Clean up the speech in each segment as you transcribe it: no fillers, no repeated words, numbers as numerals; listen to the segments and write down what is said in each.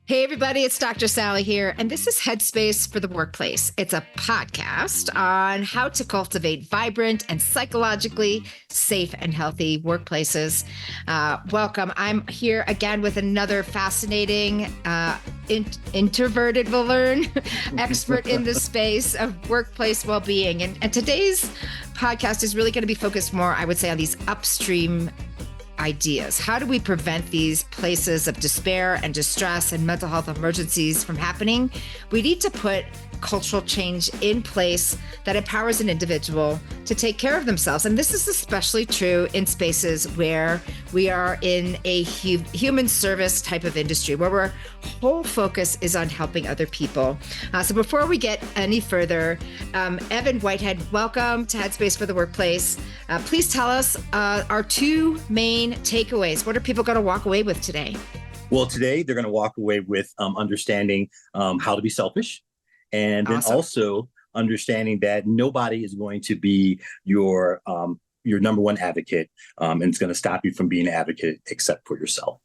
Hey, everybody, it's Dr. Sally here, and this is Headspace for the Workplace. It's a podcast on how to cultivate vibrant and psychologically safe and healthy workplaces. Welcome. I'm here again with another fascinating, introverted will learn expert in the space of workplace well-being. And today's podcast is really going to be focused more, I would say, on these upstream ideas. How do we prevent these places of despair and distress and mental health emergencies from happening? We need to put cultural change in place that empowers an individual to take care of themselves. And this is especially true in spaces where we are in a human service type of industry, where our whole focus is on helping other people. So before we get any further, Evan Whitehead, welcome to Headspace for the Workplace. Please tell us our two main takeaways. What are people going to walk away with today? Well, today they're going to walk away with understanding how to be selfish. And then also understanding that nobody is going to be your number one advocate, and it's going to stop you from being an advocate except for yourself.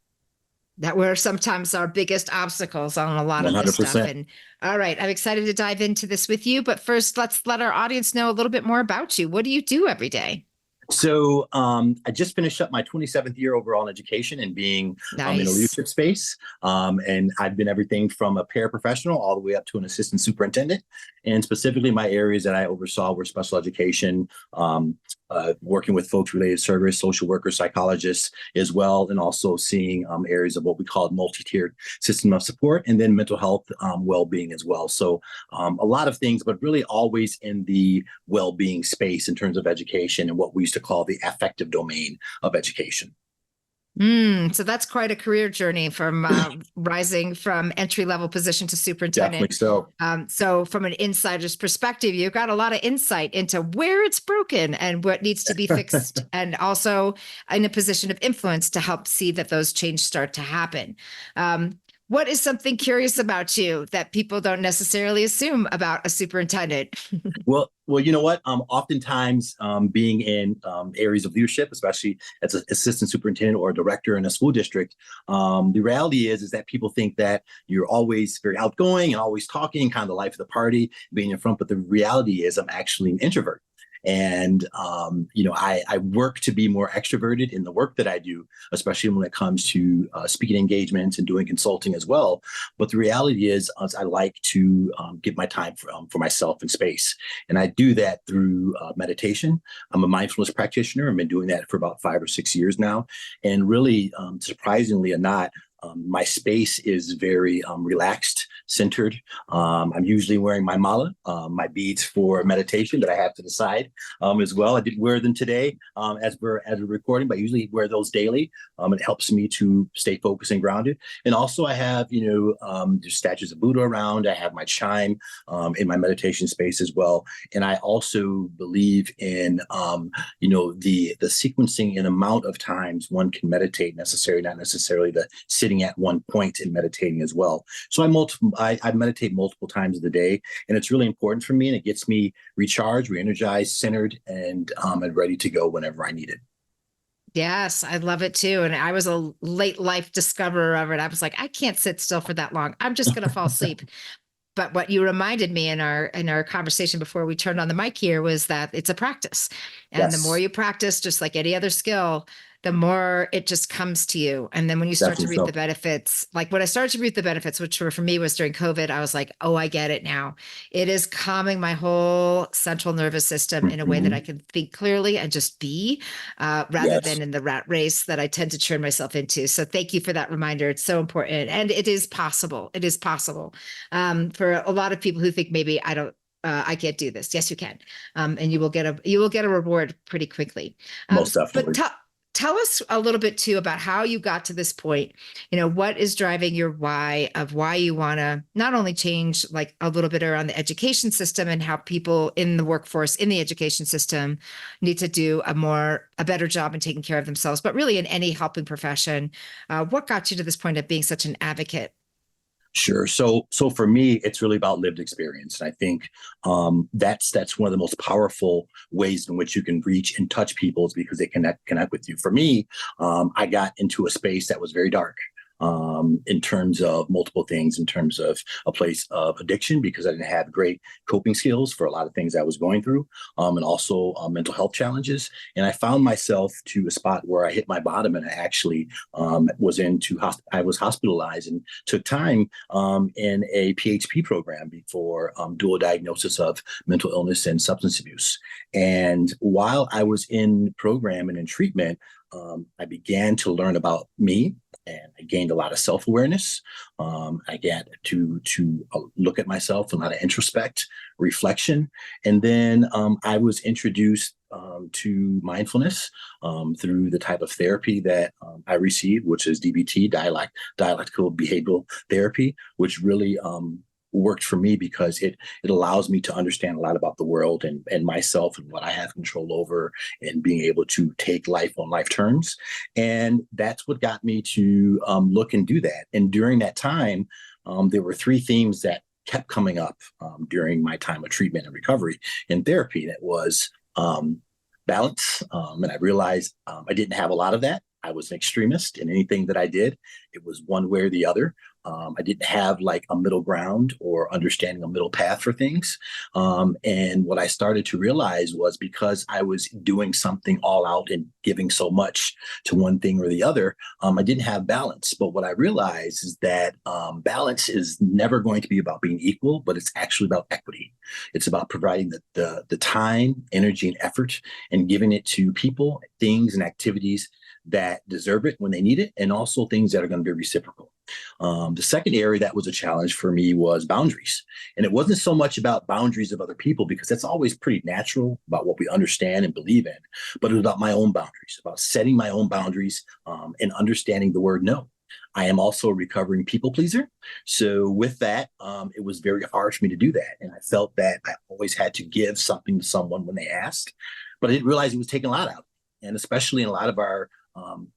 That were sometimes our biggest obstacles on a lot of this 100%. stuff. And all right, I'm excited to dive into this with you. But first, let's let our audience know a little bit more about you. What do you do every day? So I just finished up my 27th year overall in education and being in a leadership space. And I've been everything from a paraprofessional all the way up to an assistant superintendent. And specifically my areas that I oversaw were special education, working with folks related service, social workers, psychologists as well, and also seeing areas of what we call multi-tiered system of support, and then mental health well-being as well. So a lot of things, but really always in the well-being space in terms of education and what we used to call the affective domain of education. So that's quite a career journey from rising from entry-level position to superintendent. Definitely so. So from an insider's perspective, you've got a lot of insight into where it's broken and what needs to be fixed, and also in a position of influence to help see that those changes start to happen. What is something curious about you that people don't necessarily assume about a superintendent? Well, you know what? Oftentimes, being in areas of leadership, especially as an assistant superintendent or a director in a school district, the reality is that people think that you're always very outgoing and always talking, kind of the life of the party, being in front. But the reality is, I'm actually an introvert. And, I work to be more extroverted in the work that I do, especially when it comes to speaking engagements and doing consulting as well. But the reality is I like to give my time for myself in space. And I do that through meditation. I'm a mindfulness practitioner. I've been doing that for about 5 or 6 years now. And really, surprisingly or not, my space is very relaxed, centered. I'm usually wearing my mala, my beads for meditation that I have to the side as well. I didn't wear them today as we're recording, but I usually wear those daily. It helps me to stay focused and grounded. And also I have, there's statues of Buddha around. I have my chime in my meditation space as well. And I also believe in, the sequencing and amount of times one can meditate necessarily, not necessarily the sitting at one point in meditating as well. So I meditate multiple times of the day, and it's really important for me, and it gets me recharged, re-energized, centered, and ready to go whenever I need it. Yes, I love it too. And I was a late life discoverer of it. I was like, I can't sit still for that long. I'm just going to fall asleep. But what you reminded me in our conversation before we turned on the mic here was that it's a practice. And The more you practice, just like any other skill, the more it just comes to you. And then when you start to reap the benefits, like when I started to reap the benefits, which for me was during COVID, I was like, oh, I get it now. It is calming my whole central nervous system in a way that I can think clearly and just be, rather than in the rat race that I tend to turn myself into. So thank you for that reminder. It's so important. And it is possible. It is possible for a lot of people who think maybe I can't do this. Yes, you can. And you will get a reward pretty quickly. Most definitely. But tell us a little bit too about how you got to this point. What is driving your why of why you want to not only change like a little bit around the education system and how people in the workforce in the education system need to do a better job in taking care of themselves, but really in any helping profession. What got you to this point of being such an advocate? Sure. So for me, it's really about lived experience, and I think that's one of the most powerful ways in which you can reach and touch people is because they connect with you. For me, I got into a space that was very dark. In terms of multiple things, in terms of a place of addiction, because I didn't have great coping skills for a lot of things I was going through, and also mental health challenges. And I found myself to a spot where I hit my bottom, and I actually I was hospitalized and took time in a PHP program before dual diagnosis of mental illness and substance abuse. And while I was in program and in treatment, I began to learn about me, and I gained a lot of self-awareness. I got to look at myself, a lot of introspect, reflection, and then I was introduced to mindfulness through the type of therapy that I received, which is DBT, dialectical behavioral therapy, which really worked for me because it allows me to understand a lot about the world and myself and what I have control over, and being able to take life on life terms. And that's what got me to look and do that. And during that time, there were three themes that kept coming up during my time of treatment and recovery in therapy. That was balance. And I realized I didn't have a lot of that. I was an extremist in anything that I did. It was one way or the other. I didn't have like a middle ground or understanding a middle path for things. And what I started to realize was because I was doing something all out and giving so much to one thing or the other, I didn't have balance. But what I realized is that balance is never going to be about being equal, but it's actually about equity. It's about providing the time, energy, and effort, and giving it to people, things, and activities that deserve it when they need it, and also things that are going to be reciprocal. The second area that was a challenge for me was boundaries. And it wasn't so much about boundaries of other people, because that's always pretty natural about what we understand and believe in, but it was about my own boundaries, about setting my own boundaries, and understanding the word no. I am also a recovering people pleaser. So with that, it was very hard for me to do that. And I felt that I always had to give something to someone when they asked, but I didn't realize it was taking a lot out. And especially in a lot of our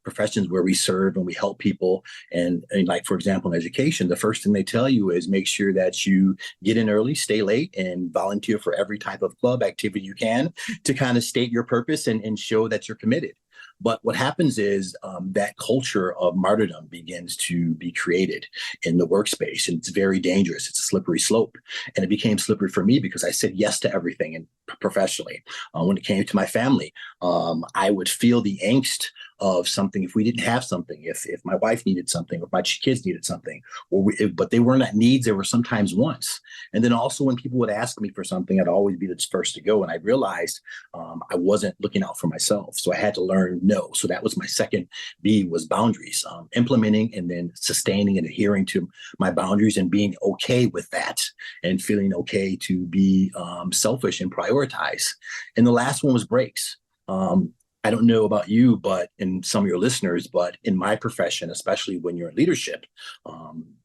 professions where we serve and we help people. And like, for example, in education, the first thing they tell you is make sure that you get in early, stay late, and volunteer for every type of club activity you can to kind of state your purpose and show that you're committed. But what happens is that culture of martyrdom begins to be created in the workspace, and it's very dangerous. It's a slippery slope. And it became slippery for me because I said yes to everything and professionally. When it came to my family, I would feel the angst of something if we didn't have something, if my wife needed something, or if my kids needed something, but they were not needs, they were sometimes wants. And then also when people would ask me for something, I'd always be the first to go. And I realized I wasn't looking out for myself. So I had to learn no. So that was my second B, was boundaries, implementing and then sustaining and adhering to my boundaries and being okay with that, and feeling okay to be selfish and prioritize. And the last one was breaks. I don't know about you, but in some of your listeners, but in my profession, especially when you're in leadership,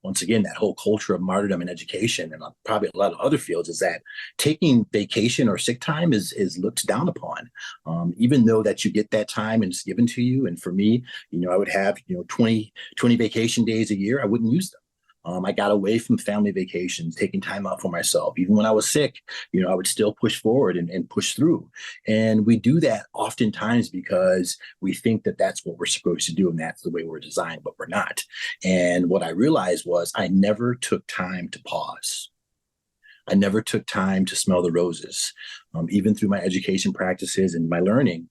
once again, that whole culture of martyrdom in education and probably a lot of other fields is that taking vacation or sick time is looked down upon, even though that you get that time and it's given to you. And for me, I would have, 20 vacation days a year. I wouldn't use them. I got away from family vacations, taking time out for myself. Even when I was sick, I would still push forward and push through. And we do that oftentimes because we think that that's what we're supposed to do and that's the way we're designed, but we're not. And what I realized was I never took time to pause. I never took time to smell the roses, even through my education practices and my learning,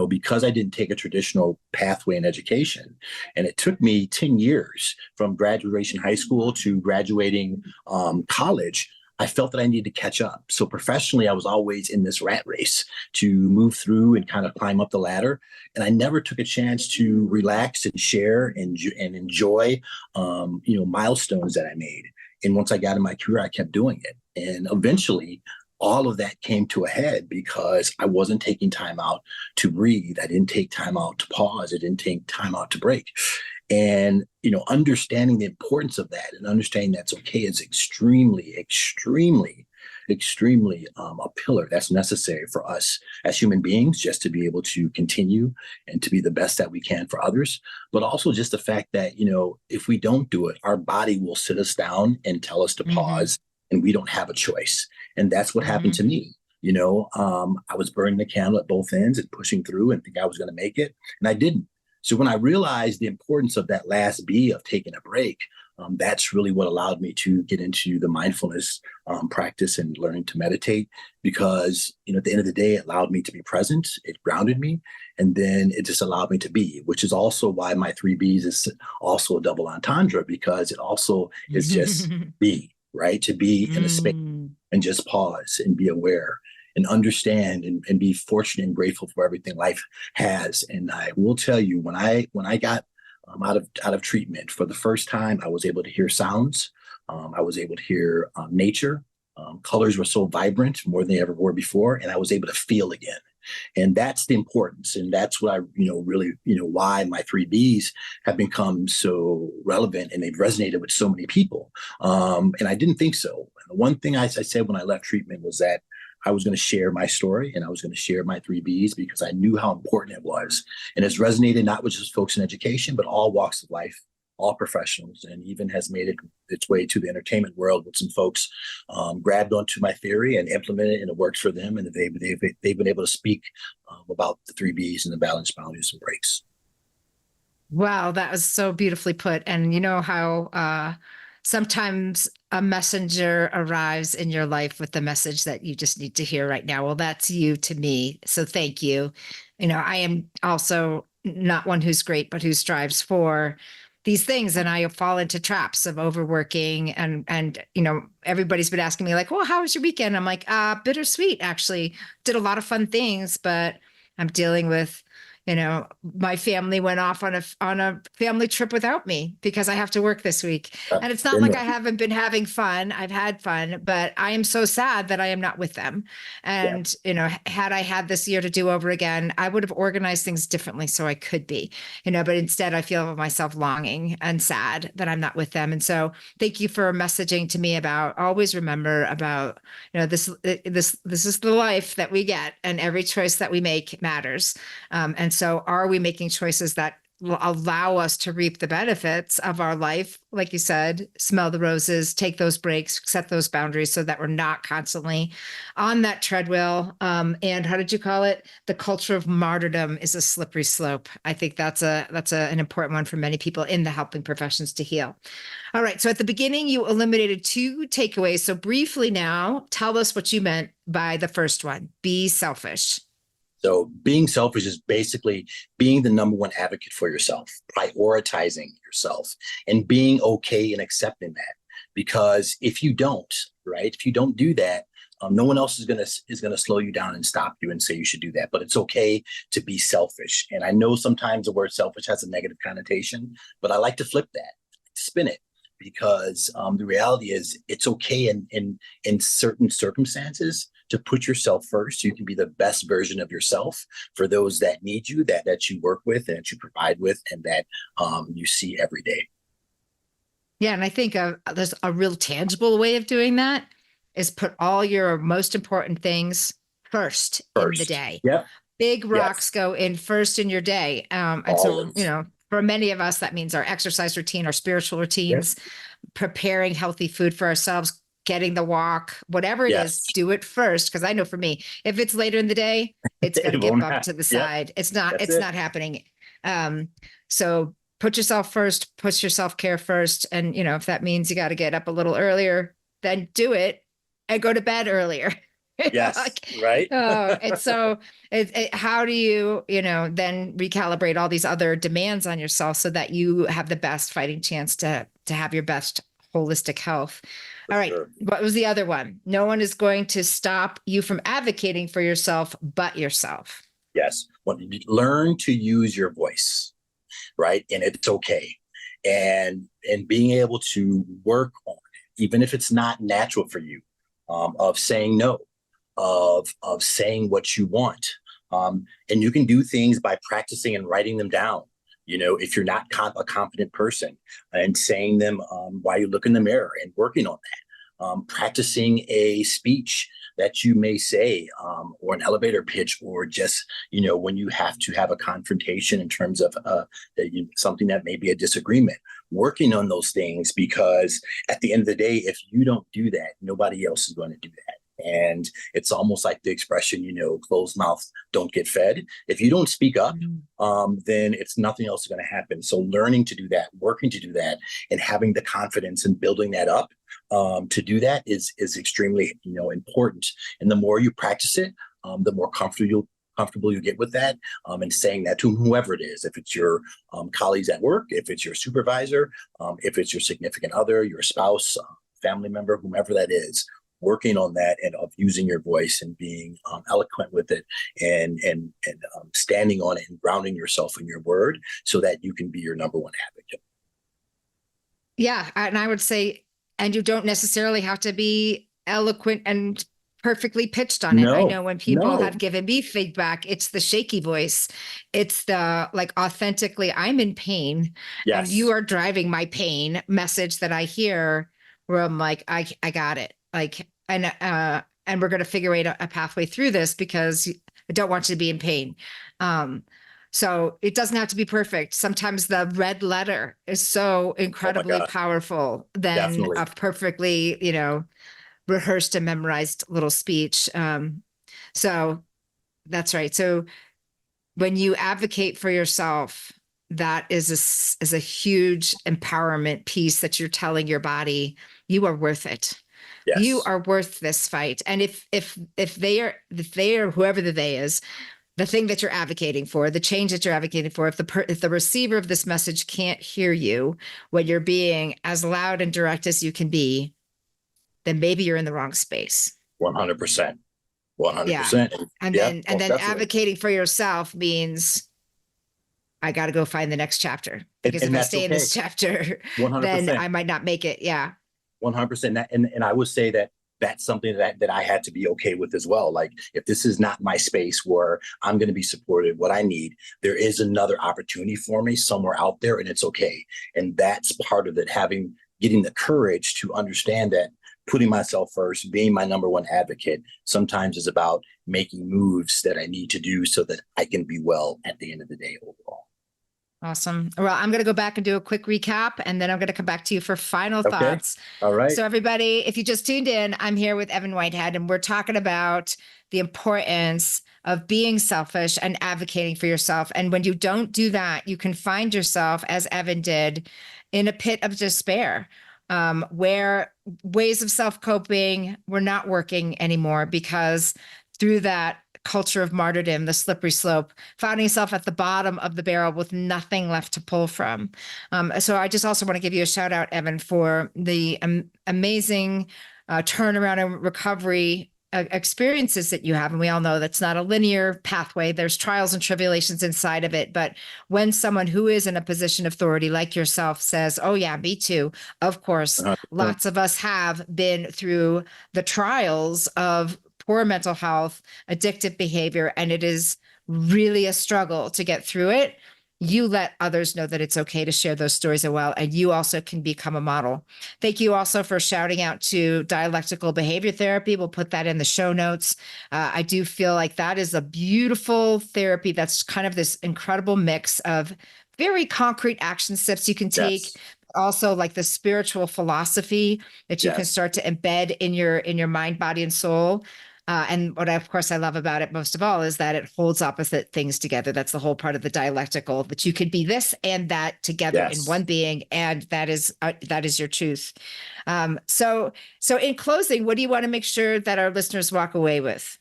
because I didn't take a traditional pathway in education. And it took me 10 years from graduation high school to graduating college. I felt that I needed to catch up. So professionally, I was always in this rat race to move through and kind of climb up the ladder. And I never took a chance to relax and share and enjoy, milestones that I made. And once I got in my career, I kept doing it. And eventually, all of that came to a head because I wasn't taking time out to breathe. I didn't take time out to pause. I didn't take time out to break. And, understanding the importance of that and understanding that's okay is extremely, extremely extremely a pillar that's necessary for us as human beings, just to be able to continue and to be the best that we can for others. But also just the fact that, if we don't do it, our body will sit us down and tell us to Mm-hmm. pause, and we don't have a choice. And that's what happened Mm-hmm. to me. I was burning the candle at both ends and pushing through and think I was going to make it, and I didn't. So when I realized the importance of that last B of taking a break, that's really what allowed me to get into the mindfulness practice and learning to meditate, because at the end of the day, it allowed me to be present. It grounded me, and then it just allowed me to be, which is also why my 3 Bs is also a double entendre, because it also is just be, right? To be in a space Mm. and just pause and be aware and understand, and be fortunate and grateful for everything life has. And I will tell you, when I got out of treatment for the first time, I was able to hear sounds. I was able to hear nature. Colors were so vibrant, more than they ever were before, and I was able to feel again. And that's the importance, and that's what I, really, why my 3 Bs have become so relevant, and they've resonated with so many people. And I didn't think so. And the one thing I said when I left treatment was that I was going to share my story, and I was going to share my 3 Bs, because I knew how important it was. And it's resonated not with just folks in education, but all walks of life, all professionals, and even has made its way to the entertainment world, with some folks grabbed onto my theory and implemented it, and it works for them. And they've been able to speak about the 3 Bs and the balance, boundaries, and breaks. Wow, that was so beautifully put. And you know how sometimes a messenger arrives in your life with the message that you just need to hear right now. Well, that's you to me. So thank you. I am also not one who's great, but who strives for these things. And I fall into traps of overworking. And everybody's been asking me like, well, how was your weekend? I'm like, bittersweet, actually. Did a lot of fun things, but I'm dealing with my family went off on a family trip without me because I have to work this week. And it's not Been like there. I haven't been having fun. I've had fun, but I am so sad that I am not with them. Yeah. And, had I had this year to do over again, I would have organized things differently so I could be, but instead I feel myself longing and sad that I'm not with them. And so thank you for messaging to me about always remember about, this is the life that we get, and every choice that we make matters. And so are we making choices that will allow us to reap the benefits of our life? Like you said, smell the roses, take those breaks, set those boundaries so that we're not constantly on that treadmill. And how did you call it? The culture of martyrdom is a slippery slope. I think that's an important one for many people in the helping professions to heal. All right. So at the beginning, you eliminated 2 takeaways. So briefly now, tell us what you meant by the first one. Be selfish. So being selfish is basically being the number one advocate for yourself, prioritizing yourself, and being okay and accepting that. Because if you don't, right, if you don't do that, no one else is gonna slow you down and stop you and say you should do that. But it's okay to be selfish. And I know sometimes the word selfish has a negative connotation, but I like to flip that, spin it, because the reality is it's okay in certain circumstances to put yourself first. You can be the best version of yourself for those that need you, that you work with, and that you provide with, and that you see every day. Yeah, and I think there's a real tangible way of doing that is put all your most important things first in the First. day. Yep. Big rocks Yes. go in first in your day. And so, Always. for many of us, that means our exercise routine, our spiritual Yep. routines, preparing healthy food for ourselves, getting the walk, whatever it is, Yes. do it first. Because I know for me, if it's later in the day, it's going to It get won't bumped happen. to the Yep. side. It's not. That's It's it. not happening. Um, so put yourself first. Put your self care first. And if that means you got to get up a little earlier, then do it and go to bed earlier. Yes. Like, Right. oh, and so how do you, then recalibrate all these other demands on yourself so that you have the best fighting chance to have your best holistic health? For All right. sure. What was the other one? No one is going to stop you from advocating for yourself, but yourself. Yes. Learn to use your voice, right? And it's okay. And being able to work on it, even if it's not natural for you, of saying no, of saying what you want. And you can do things by practicing and writing them down. If you're not a confident person, and saying them while you look in the mirror and working on that. practicing a speech that you may say, or an elevator pitch, or just, when you have to have a confrontation in terms of something that may be a disagreement, working on those things, because at the end of the day, if you don't do that, nobody else is going to do that. And it's almost like the expression, closed mouths don't get fed. If you don't speak up, then it's nothing else is going to happen. So learning to do that, working to do that, and having the confidence and building that up to do that is extremely, important. And the more you practice it, the more comfortable you get with that, and saying that to whoever it is, if it's your colleagues at work, if it's your supervisor, if it's your significant other, your spouse, family member, whomever that is, working on that, and of using your voice and being eloquent with it, and standing on it and grounding yourself in your word so that you can be your number one advocate. Yeah. And I would say, and you don't necessarily have to be eloquent and perfectly pitched on it. I know when people have given me feedback, it's the shaky voice. It's the like authentically, I'm in pain, and you are driving my pain message that I hear, where I'm like, I got it. Like, and we're going to figure out a pathway through this, because I don't want you to be in pain. So it doesn't have to be perfect. Sometimes the red letter is so incredibly powerful than a perfectly, rehearsed and memorized little speech. So that's right. So when you advocate for yourself, that is a huge empowerment piece that you're telling your body, you are worth it. Yes. You are worth this fight. And if they are whoever the they is, the thing that you're advocating for, the change that you're advocating for, if the receiver of this message can't hear you when you're being as loud and direct as you can be, then maybe you're in the wrong space. 100%. 100%. Yeah. And then advocating for yourself means I got to go find the next chapter, because if I stay in this chapter, 100%. Then I might not make it. Yeah. 100%. And I would say that that's something that I had to be okay with as well. Like, if this is not my space where I'm going to be supported, what I need, there is another opportunity for me somewhere out there, and it's okay. And that's part of it, getting the courage to understand that putting myself first, being my number one advocate, sometimes is about making moves that I need to do so that I can be well at the end of the day overall. Awesome. Well, I'm going to go back and do a quick recap, and then I'm going to come back to you for final thoughts. All right. So everybody, if you just tuned in, I'm here with Evan Whitehead, and we're talking about the importance of being selfish and advocating for yourself. And when you don't do that, you can find yourself, as Evan did, in a pit of despair, where ways of self-coping were not working anymore, because through that culture of martyrdom, the slippery slope, finding yourself at the bottom of the barrel with nothing left to pull from. So I just also want to give you a shout out, Evan, for the amazing turnaround and recovery experiences that you have. And we all know that's not a linear pathway. There's trials and tribulations inside of it. But when someone who is in a position of authority like yourself says, oh yeah, me too. Of course, lots of us have been through the trials of poor mental health, addictive behavior, and it is really a struggle to get through it. You let others know that it's okay to share those stories as well, and you also can become a model. Thank you also for shouting out to dialectical behavior therapy. We'll put that in the show notes. I do feel like that is a beautiful therapy that's kind of this incredible mix of very concrete action steps you can take. Yes. Also like the spiritual philosophy that you can start to embed in your mind, body, and soul. And what of course I love about it most of all is that it holds opposite things together. That's the whole part of the dialectical, that you could be this and that together in one being, and that is your truth. So in closing, what do you want to make sure that our listeners walk away with?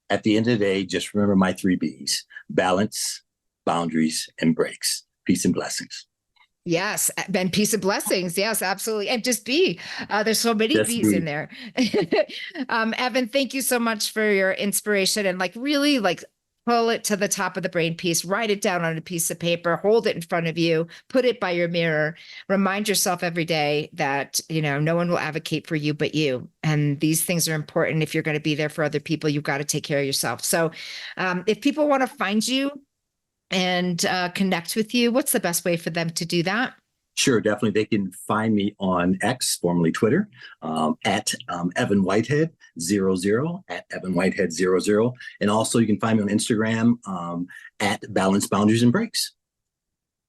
At the end of the day, just remember my 3 B's: balance, boundaries, and breaks. Peace and blessings. Yes. And peace and blessings. Yes, absolutely. And just be, there's so many B's in there. Evan, thank you so much for your inspiration, and really pull it to the top of the brain piece, write it down on a piece of paper, hold it in front of you, put it by your mirror, remind yourself every day that, no one will advocate for you but you. And these things are important. If you're going to be there for other people, you've got to take care of yourself. So if people want to find you and connect with you, what's the best way for them to do that? Sure, definitely. They can find me on X, formerly Twitter, at Evan Whitehead 00, at Evan Whitehead 00. And also you can find me on Instagram at Balance Boundaries and Breaks.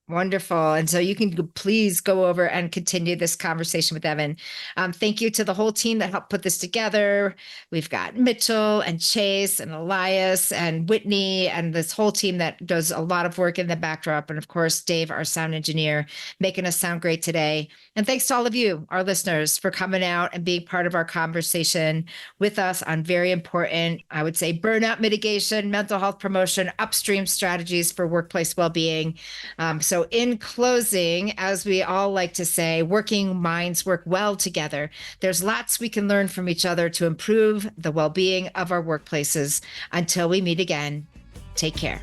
Wonderful. And so you can please go over and continue this conversation with Evan. Thank you to the whole team that helped put this together. We've got Mitchell and Chase and Elias and Whitney and this whole team that does a lot of work in the backdrop. And of course, Dave, our sound engineer, making us sound great today. And thanks to all of you, our listeners, for coming out and being part of our conversation with us on very important, I would say, burnout mitigation, mental health promotion, upstream strategies for workplace well-being. So in closing, as we all like to say, working minds work well together. There's lots we can learn from each other to improve the well-being of our workplaces. Until we meet again, take care.